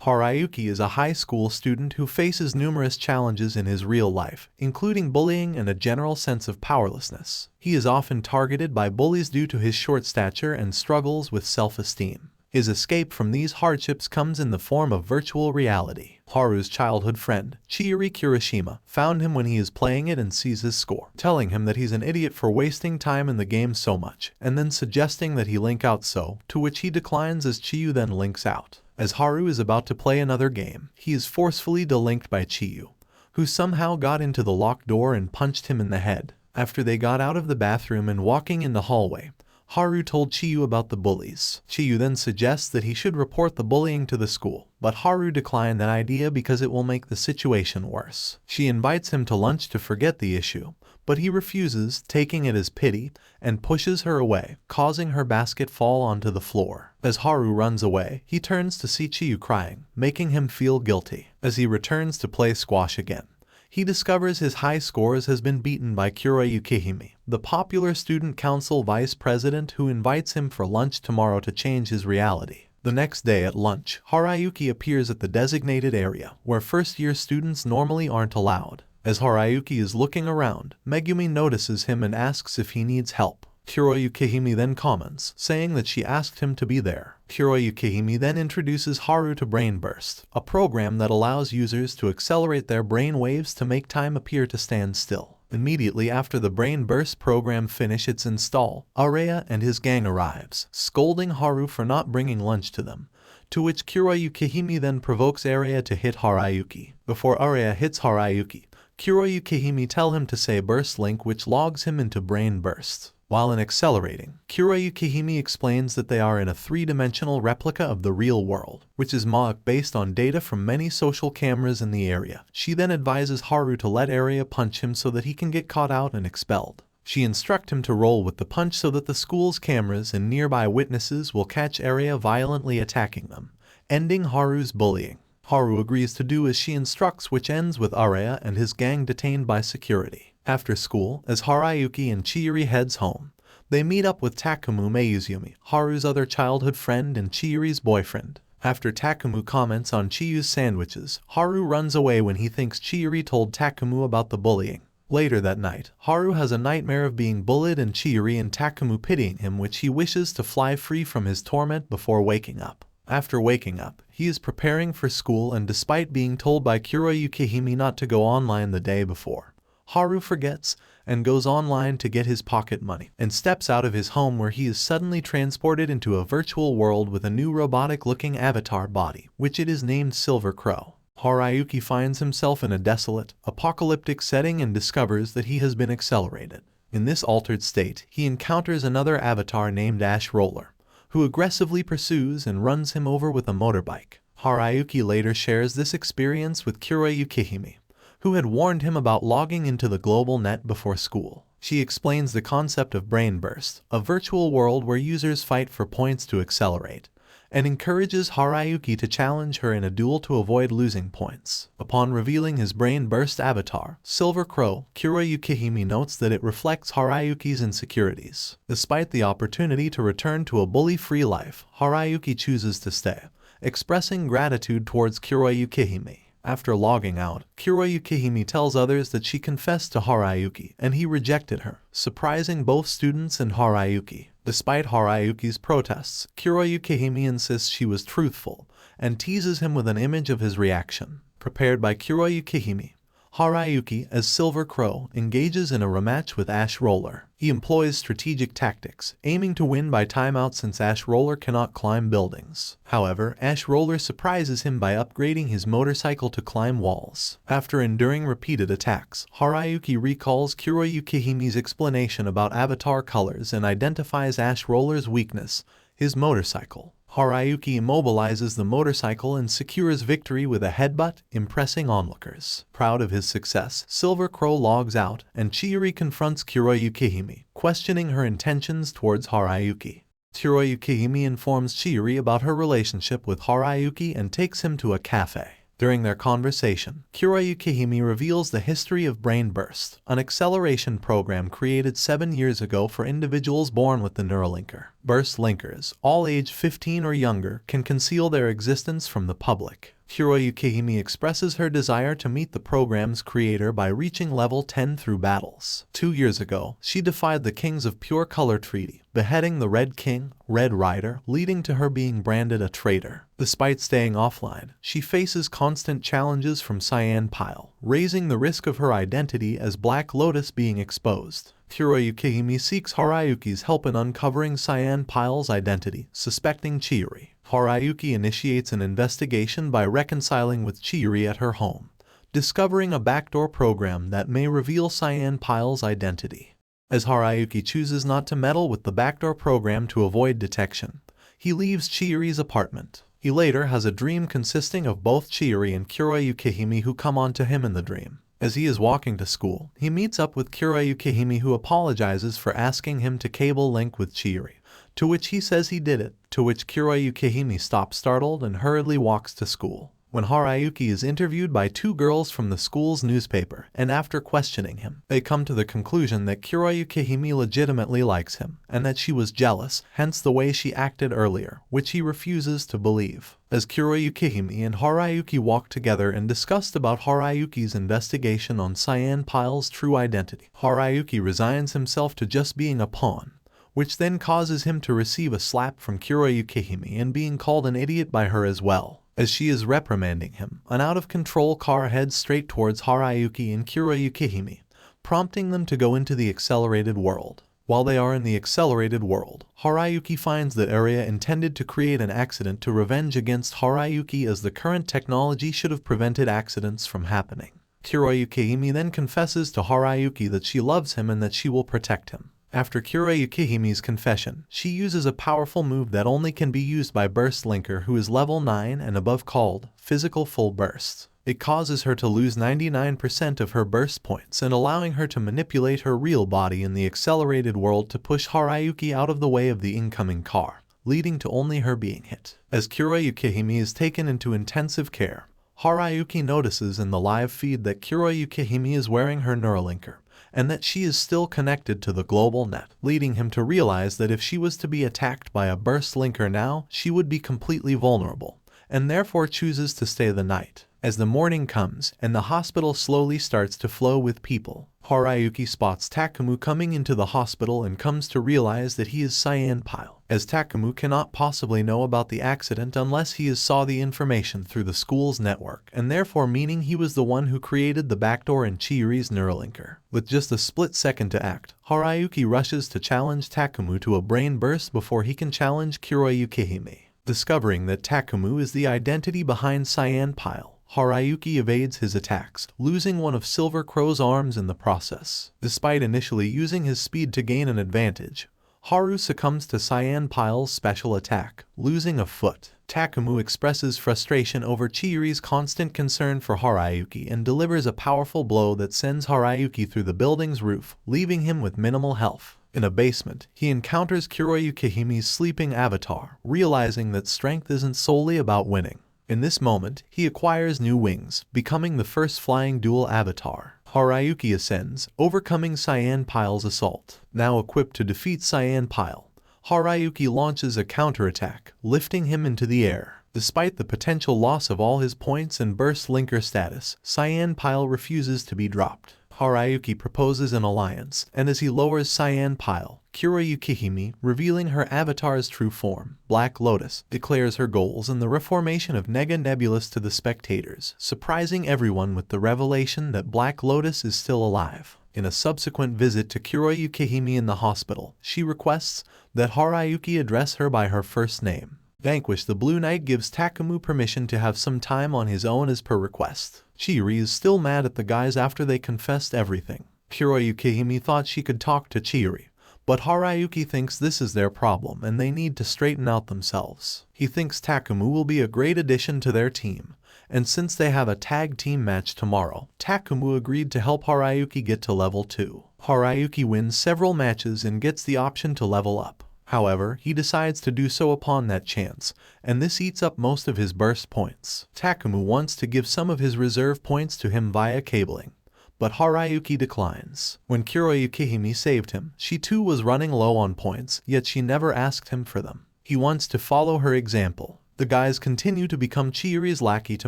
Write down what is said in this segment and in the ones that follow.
Harayuki is a high school student who faces numerous challenges in his real life, including bullying and a general sense of powerlessness. He is often targeted by bullies due to his short stature and struggles with self-esteem. His escape from these hardships comes in the form of virtual reality. Haru's childhood friend, Chiyuri Kirishima, found him when he is playing it and sees his score, telling him that he's an idiot for wasting time in the game so much, and then suggesting that he link out, to which he declines as Chiyu then links out. As Haru is about to play another game, he is forcefully delinked by Chiyu, who somehow got into the locked door and punched him in the head. After they got out of the bathroom and walking in the hallway, Haru told Chiyu about the bullies. Chiyu then suggests that he should report the bullying to the school, but Haru declined that idea because it will make the situation worse. She invites him to lunch to forget the issue, but he refuses, taking it as pity, and pushes her away, causing her basket fall onto the floor. As Haru runs away, he turns to see Chiyu crying, making him feel guilty. As he returns to play squash again, he discovers his high scores has been beaten by Kura Yukihime, the popular student council vice president who invites him for lunch tomorrow to change his reality. The next day at lunch, Harayuki appears at the designated area, where first-year students normally aren't allowed. As Harayuki is looking around, Megumi notices him and asks if he needs help. Kura Yukihime then comments, saying that she asked him to be there. Kura Yukihime then introduces Haru to Brain Burst, a program that allows users to accelerate their brain waves to make time appear to stand still. Immediately after the Brain Burst program finish its install, Araya and his gang arrives, scolding Haru for not bringing lunch to them, to which Kura Yukihime then provokes Araya to hit Harayuki. Before Araya hits Harayuki, Kura Yukihime tell him to say Burst Link, which logs him into Brain Burst. While in accelerating, Kura Yukihime explains that they are in a three-dimensional replica of the real world, which is mock based on data from many social cameras in the area. She then advises Haru to let Araya punch him so that he can get caught out and expelled. She instructs him to roll with the punch so that the school's cameras and nearby witnesses will catch Araya violently attacking them, ending Haru's bullying. Haru agrees to do as she instructs, which ends with Araya and his gang detained by security. After school, as Harayuki and Chiyuri heads home, they meet up with Takumu Mayuzumi, Haru's other childhood friend and Chiyuri's boyfriend. After Takumu comments on Chiyu's sandwiches, Haru runs away when he thinks Chiyuri told Takumu about the bullying. Later that night, Haru has a nightmare of being bullied and Chiyuri and Takumu pitying him, which he wishes to fly free from his torment before waking up. After waking up, he is preparing for school, and despite being told by Kura Yukihime not to go online the day before, Haru forgets and goes online to get his pocket money, and steps out of his home where he is suddenly transported into a virtual world with a new robotic-looking avatar body, which it is named Silver Crow. Harayuki finds himself in a desolate, apocalyptic setting and discovers that he has been accelerated. In this altered state, he encounters another avatar named Ash Roller, who aggressively pursues and runs him over with a motorbike. Harayuki later shares this experience with Kura Yukihime, who had warned him about logging into the global net before school. She explains the concept of Brain Burst, a virtual world where users fight for points to accelerate, and encourages Harayuki to challenge her in a duel to avoid losing points. Upon revealing his Brain Burst avatar, Silver Crow, Kura Yukihime notes that it reflects Harayuki's insecurities. Despite the opportunity to return to a bully-free life, Harayuki chooses to stay, expressing gratitude towards Kura Yukihime. After logging out, Kura Yukihime tells others that she confessed to Harayuki and he rejected her, surprising both students and Harayuki. Despite Harayuki's protests, Kura Yukihime insists she was truthful and teases him with an image of his reaction. Prepared by Kura Yukihime, Harayuki, as Silver Crow, engages in a rematch with Ash Roller. He employs strategic tactics, aiming to win by timeout since Ash Roller cannot climb buildings. However, Ash Roller surprises him by upgrading his motorcycle to climb walls. After enduring repeated attacks, Harayuki recalls Kura Yukihime's explanation about avatar colors and identifies Ash Roller's weakness, his motorcycle. Harayuki immobilizes the motorcycle and secures victory with a headbutt, impressing onlookers. Proud of his success, Silver Crow logs out, and Chiyuri confronts Kura Yukihime, questioning her intentions towards Harayuki. Kura Yukihime informs Chiyuri about her relationship with Harayuki and takes him to a cafe. During their conversation, Kura Yukihime reveals the history of Brain Burst, an acceleration program created 7 years ago for individuals born with the Neuralinker. Burst linkers, all age 15 or younger, can conceal their existence from the public. Yukihime expresses her desire to meet the program's creator by reaching level 10 through battles. 2 years ago, she defied the Kings of Pure Color Treaty, beheading the Red King, Red Rider, leading to her being branded a traitor. Despite staying offline, she faces constant challenges from Cyan Pile, raising the risk of her identity as Black Lotus being exposed. Yukihime seeks Harayuki's help in uncovering Cyan Pile's identity, suspecting Chihiro. Harayuki initiates an investigation by reconciling with Chihiro at her home, discovering a backdoor program that may reveal Cyan Pile's identity. As Harayuki chooses not to meddle with the backdoor program to avoid detection, he leaves Chihiri's apartment. He later has a dream consisting of both Chihiro and Yukihime who come onto him in the dream. As he is walking to school, he meets up with Yukihime who apologizes for asking him to cable link with Chihiro, to which he says he did it, to which Yukihime stops startled and hurriedly walks to school. When Harayuki is interviewed by 2 girls from the school's newspaper, and after questioning him, they come to the conclusion that Yukihime legitimately likes him, and that she was jealous, hence the way she acted earlier, which he refuses to believe. As Yukihime and Harayuki walk together and discussed about Harayuki's investigation on Cyan Pile's true identity, Harayuki resigns himself to just being a pawn, which then causes him to receive a slap from Yukihime and being called an idiot by her as well. As she is reprimanding him, an out-of-control car heads straight towards Harayuki and Yukihime, prompting them to go into the accelerated world. While they are in the accelerated world, Harayuki finds the area intended to create an accident to revenge against Harayuki, as the current technology should have prevented accidents from happening. Yukihime then confesses to Harayuki that she loves him and that she will protect him. After Yukihime's confession, she uses a powerful move that only can be used by Burst Linker, who is level 9 and above, called Physical Full Burst. It causes her to lose 99% of her burst points and allowing her to manipulate her real body in the accelerated world to push Harayuki out of the way of the incoming car, leading to only her being hit. As Yukihime is taken into intensive care, Harayuki notices in the live feed that Yukihime is wearing her Neuralinker, and that she is still connected to the global net, leading him to realize that if she was to be attacked by a burst linker now, she would be completely vulnerable, and therefore chooses to stay the night. As the morning comes, and the hospital slowly starts to flow with people, Harayuki spots Takumu coming into the hospital and comes to realize that he is Cyan Pile, as Takumu cannot possibly know about the accident unless he saw the information through the school's network, and therefore meaning he was the one who created the backdoor in Chihiri's Neuralinker. With just a split second to act, Harayuki rushes to challenge Takumu to a brain burst before he can challenge Yukihime. Discovering that Takumu is the identity behind Cyan Pile, Harayuki evades his attacks, losing one of Silver Crow's arms in the process. Despite initially using his speed to gain an advantage, Haru succumbs to Cyan Pile's special attack, losing a foot. Takumu expresses frustration over Chihiri's constant concern for Harayuki and delivers a powerful blow that sends Harayuki through the building's roof, leaving him with minimal health. In a basement, he encounters Yukihime's sleeping avatar, realizing that strength isn't solely about winning. In this moment, he acquires new wings, becoming the first flying dual avatar. Harayuki ascends, overcoming Cyan Pile's assault. Now equipped to defeat Cyan Pile, Harayuki launches a counterattack, lifting him into the air. Despite the potential loss of all his points and burst linker status, Cyan Pile refuses to be dropped. Harayuki proposes an alliance, and as he lowers Cyan Pile, Yukihime, revealing her avatar's true form, Black Lotus, declares her goals in the reformation of Nega Nebulous to the spectators, surprising everyone with the revelation that Black Lotus is still alive. In a subsequent visit to Yukihime in the hospital, she requests that Harayuki address her by her first name. Vanquish the Blue Knight gives Takumu permission to have some time on his own as per request. Chihiro is still mad at the guys after they confessed everything. Yukihime thought she could talk to Chihiro, but Harayuki thinks this is their problem and they need to straighten out themselves. He thinks Takumu will be a great addition to their team, and since they have a tag team match tomorrow, Takumu agreed to help Harayuki get to level 2. Harayuki wins several matches and gets the option to level up. However, he decides to do so upon that chance, and this eats up most of his burst points. Takumu wants to give some of his reserve points to him via cabling, but Harayuki declines. When Yukihime saved him, she too was running low on points, yet she never asked him for them. He wants to follow her example, The guys continue to become Chihiri's lackey to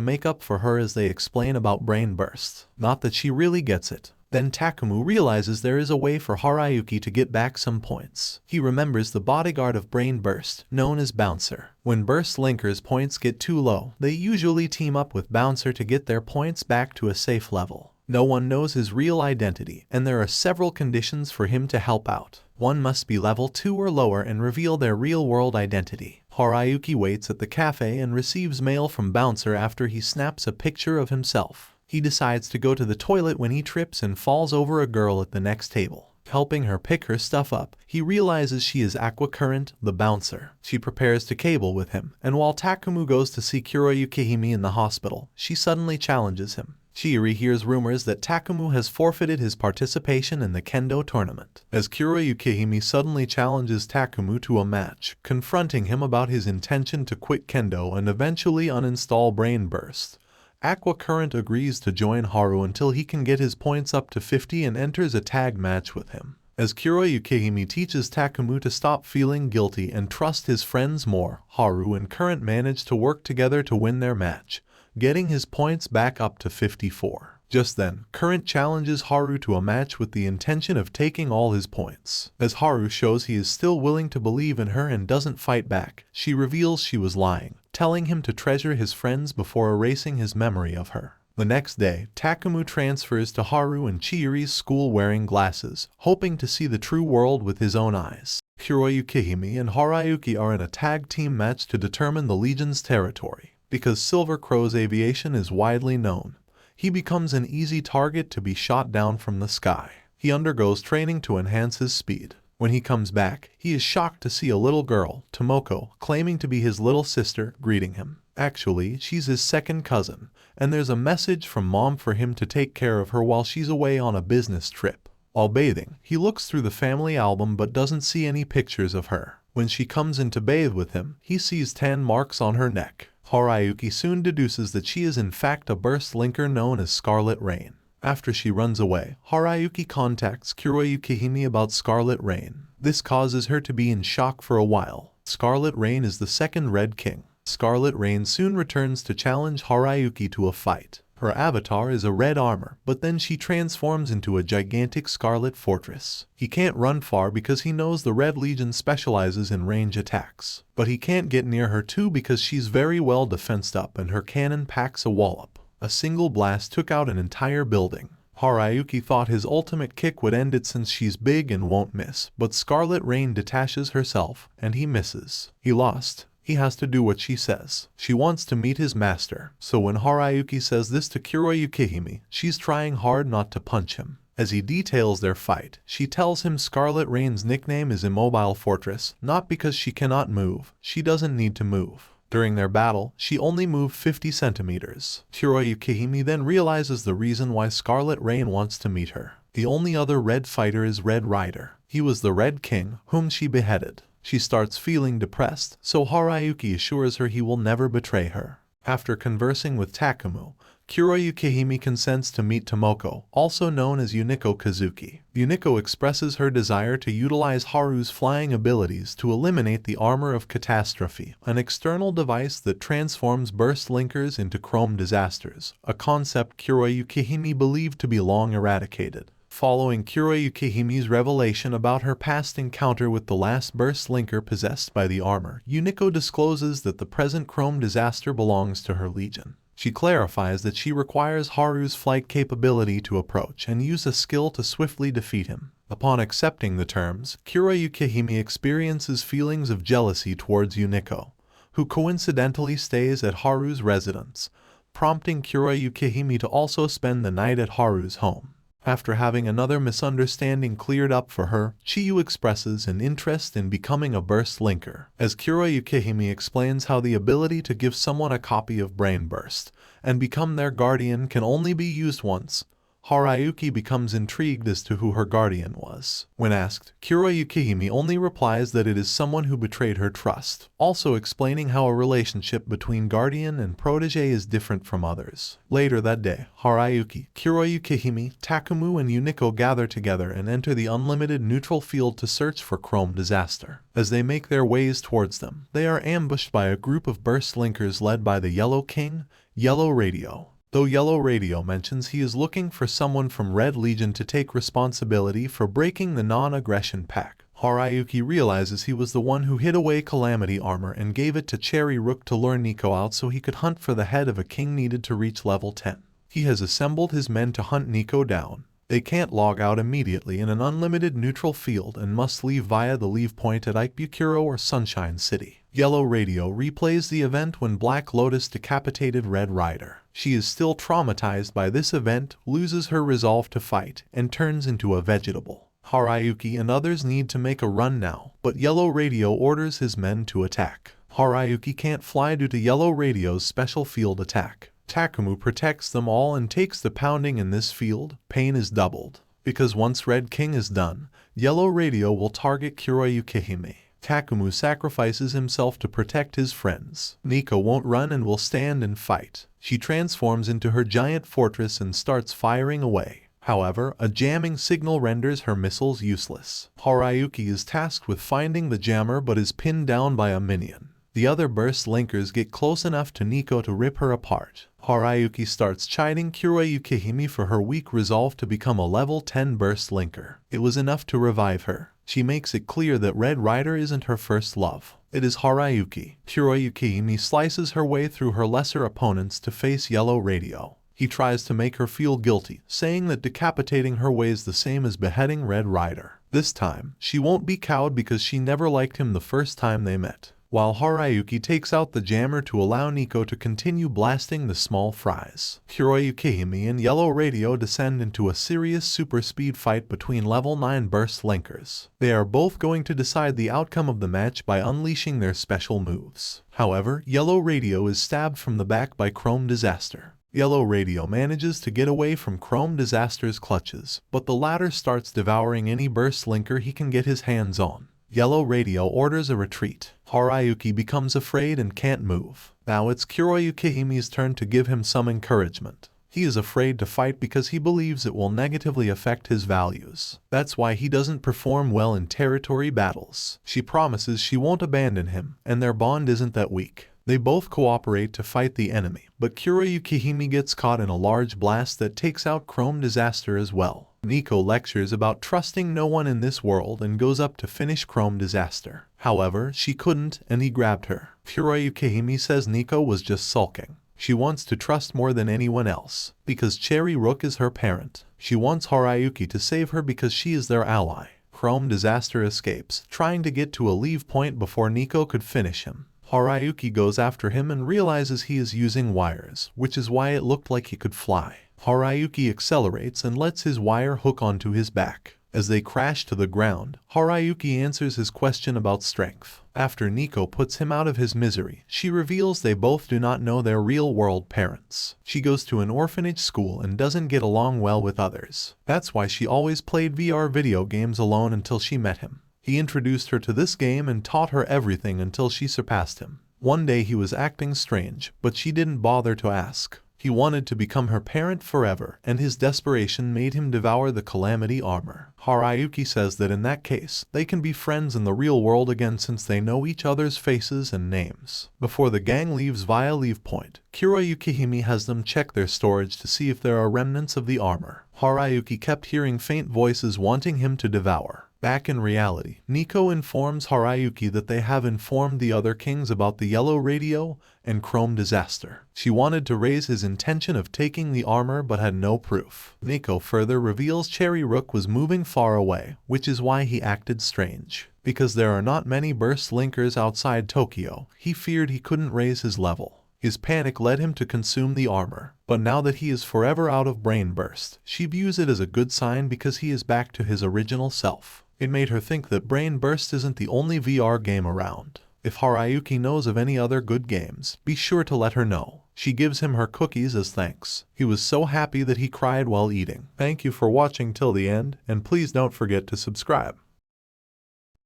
make up for her as they explain about brain bursts. Not that she really gets it. Then Takumu realizes there is a way for Harayuki to get back some points. He remembers the bodyguard of Brain Burst, known as Bouncer. When Burst Linkers' points get too low, they usually team up with Bouncer to get their points back to a safe level. No one knows his real identity, and there are several conditions for him to help out. One must be level 2 or lower and reveal their real-world identity. Harayuki waits at the cafe and receives mail from Bouncer after he snaps a picture of himself. He decides to go to the toilet when he trips and falls over a girl at the next table. Helping her pick her stuff up, he realizes she is Aquacurrent, the bouncer. She prepares to cable with him, and while Takumu goes to see Kuroyukihime in the hospital, she suddenly challenges him. Chihiri hears rumors that Takumu has forfeited his participation in the kendo tournament, as Kuroyukihime suddenly challenges Takumu to a match, confronting him about his intention to quit kendo and eventually uninstall Brain Burst. Aquacurrent agrees to join Haru until he can get his points up to 50 and enters a tag match with him. As Kuroyukihime teaches Takumu to stop feeling guilty and trust his friends more, Haru and Current manage to work together to win their match, getting his points back up to 54. Just then, Current challenges Haru to a match with the intention of taking all his points. As Haru shows he is still willing to believe in her and doesn't fight back, she reveals she was lying, telling him to treasure his friends before erasing his memory of her. The next day, Takumu transfers to Haru and Chihiri's school wearing glasses, hoping to see the true world with his own eyes. Kuroyukihime and Harayuki are in a tag team match to determine the Legion's territory. Because Silver Crow's aviation is widely known, he becomes an easy target to be shot down from the sky. He undergoes training to enhance his speed. When he comes back, he is shocked to see a little girl, Tomoko, claiming to be his little sister, greeting him. Actually, she's his second cousin, and there's a message from Mom for him to take care of her while she's away on a business trip. While bathing, he looks through the family album but doesn't see any pictures of her. When she comes in to bathe with him, he sees tan marks on her neck. Harayuki soon deduces that she is in fact a burst linker known as Scarlet Rain. After she runs away, Harayuki contacts Kuroyukihime about Scarlet Rain. This causes her to be in shock for a while. Scarlet Rain is the second Red King. Scarlet Rain soon returns to challenge Harayuki to a fight. Her avatar is a red armor, but then she transforms into a gigantic scarlet fortress. He can't run far because he knows the Red Legion specializes in range attacks. But he can't get near her too because she's very well defensed up and her cannon packs a wallop. A single blast took out an entire building. Harayuki thought his ultimate kick would end it since she's big and won't miss, but Scarlet Rain detaches herself, and he misses. He lost. He has to do what she says. She wants to meet his master, so when Harayuki says this to Kuroyukihime, she's trying hard not to punch him. As he details their fight, she tells him Scarlet Rain's nickname is Immobile Fortress, not because she cannot move, she doesn't need to move. During their battle, she only moved 50 centimeters. Kuroyukihime then realizes the reason why Scarlet Rain wants to meet her. The only other red fighter is Red Rider. He was the Red King, whom she beheaded. She starts feeling depressed, so Harayuki assures her he will never betray her. After conversing with Takumu, Kuroyukihime consents to meet Tomoko, also known as Yuniko Kazuki. Yuniko expresses her desire to utilize Haru's flying abilities to eliminate the Armor of Catastrophe, an external device that transforms burst linkers into chrome disasters, a concept Kuroyukihime believed to be long eradicated. Following Kuroyukihime's revelation about her past encounter with the last burst linker possessed by the armor, Yuniko discloses that the present chrome disaster belongs to her legion. She clarifies that she requires Haru's flight capability to approach and use a skill to swiftly defeat him. Upon accepting the terms, Kuroyukihime experiences feelings of jealousy towards Yuniko, who coincidentally stays at Haru's residence, prompting Kuroyukihime to also spend the night at Haru's home. After having another misunderstanding cleared up for her, Chiyu expresses an interest in becoming a burst linker, as Kuroyukihime explains how the ability to give someone a copy of Brain Burst and become their guardian can only be used once. Harayuki becomes intrigued as to who her guardian was. When asked, Kira Yukihime only replies that it is someone who betrayed her trust, also explaining how a relationship between guardian and protege is different from others. Later that day, Harayuki, Kira Yukihime, Takumu and Yuniko gather together and enter the unlimited neutral field to search for Chrome Disaster. As they make their ways towards them, they are ambushed by a group of burst linkers led by the Yellow King, Yellow Radio. Though Yellow Radio mentions he is looking for someone from Red Legion to take responsibility for breaking the non-aggression pact, Harayuki realizes he was the one who hid away Calamity armor and gave it to Cherry Rook to lure Nico out so he could hunt for the head of a king needed to reach level 10. He has assembled his men to hunt Nico down. They can't log out immediately in an unlimited neutral field and must leave via the leave point at Ikebukuro or Sunshine City. Yellow Radio replays the event when Black Lotus decapitated Red Rider. She is still traumatized by this event, loses her resolve to fight, and turns into a vegetable. Harayuki and others need to make a run now, but Yellow Radio orders his men to attack. Harayuki can't fly due to Yellow Radio's special field attack. Takumu protects them all and takes the pounding in this field. Pain is doubled, because once Red King is done, Yellow Radio will target Kira Yukihime. Takumu sacrifices himself to protect his friends. Nico won't run and will stand and fight. She transforms into her giant fortress and starts firing away. However, a jamming signal renders her missiles useless. Harayuki is tasked with finding the jammer but is pinned down by a minion. The other burst linkers get close enough to Nico to rip her apart. Harayuki starts chiding Kira Yukihime for her weak resolve to become a level 10 burst linker. It was enough to revive her. She makes it clear that Red Rider isn't her first love. It is Harayuki. Kira Yukihime slices her way through her lesser opponents to face Yellow Radio. He tries to make her feel guilty, saying that decapitating her weighs the same as beheading Red Rider. This time, she won't be cowed because she never liked him the first time they met. While Harayuki takes out the jammer to allow Nico to continue blasting the small fries, Kira Yukihime and Yellow Radio descend into a serious super speed fight between level 9 burst linkers. They are both going to decide the outcome of the match by unleashing their special moves. However, Yellow Radio is stabbed from the back by Chrome Disaster. Yellow Radio manages to get away from Chrome Disaster's clutches, but the latter starts devouring any burst linker he can get his hands on. Yellow Radio orders a retreat. Harayuki becomes afraid and can't move. Now it's Kira Yukihime's turn to give him some encouragement. He is afraid to fight because he believes it will negatively affect his values. That's why he doesn't perform well in territory battles. She promises she won't abandon him, and their bond isn't that weak. They both cooperate to fight the enemy, but Kira Yukihime gets caught in a large blast that takes out Chrome Disaster as well. Nico lectures about trusting no one in this world and goes up to finish Chrome Disaster. However, she couldn't and he grabbed her. Kira Yukihime says Nico was just sulking. She wants to trust more than anyone else, because Cherry Rook is her parent. She wants Harayuki to save her because she is their ally. Chrome Disaster escapes, trying to get to a leave point before Nico could finish him. Harayuki goes after him and realizes he is using wires, which is why it looked like he could fly. Harayuki accelerates and lets his wire hook onto his back. As they crash to the ground, Harayuki answers his question about strength. After Nico puts him out of his misery, she reveals they both do not know their real-world parents. She goes to an orphanage school and doesn't get along well with others. That's why she always played VR video games alone until she met him. He introduced her to this game and taught her everything until she surpassed him. One day he was acting strange, but she didn't bother to ask. He wanted to become her parent forever, and his desperation made him devour the Calamity armor. Harayuki says that in that case, they can be friends in the real world again since they know each other's faces and names. Before the gang leaves via leave point, Kira Yukihime has them check their storage to see if there are remnants of the armor. Harayuki kept hearing faint voices wanting him to devour. Back in reality, Nico informs Harayuki that they have informed the other kings about the Yellow Radio and Chrome Disaster. She wanted to raise his intention of taking the armor but had no proof. Nico further reveals Cherry Rook was moving far away, which is why he acted strange. Because there are not many burst linkers outside Tokyo, he feared he couldn't raise his level. His panic led him to consume the armor, but now that he is forever out of Brain Burst, she views it as a good sign because he is back to his original self. It made her think that Brain Burst isn't the only VR game around. If Harayuki knows of any other good games, be sure to let her know. She gives him her cookies as thanks. He was so happy that he cried while eating. Thank you for watching till the end, and please don't forget to subscribe.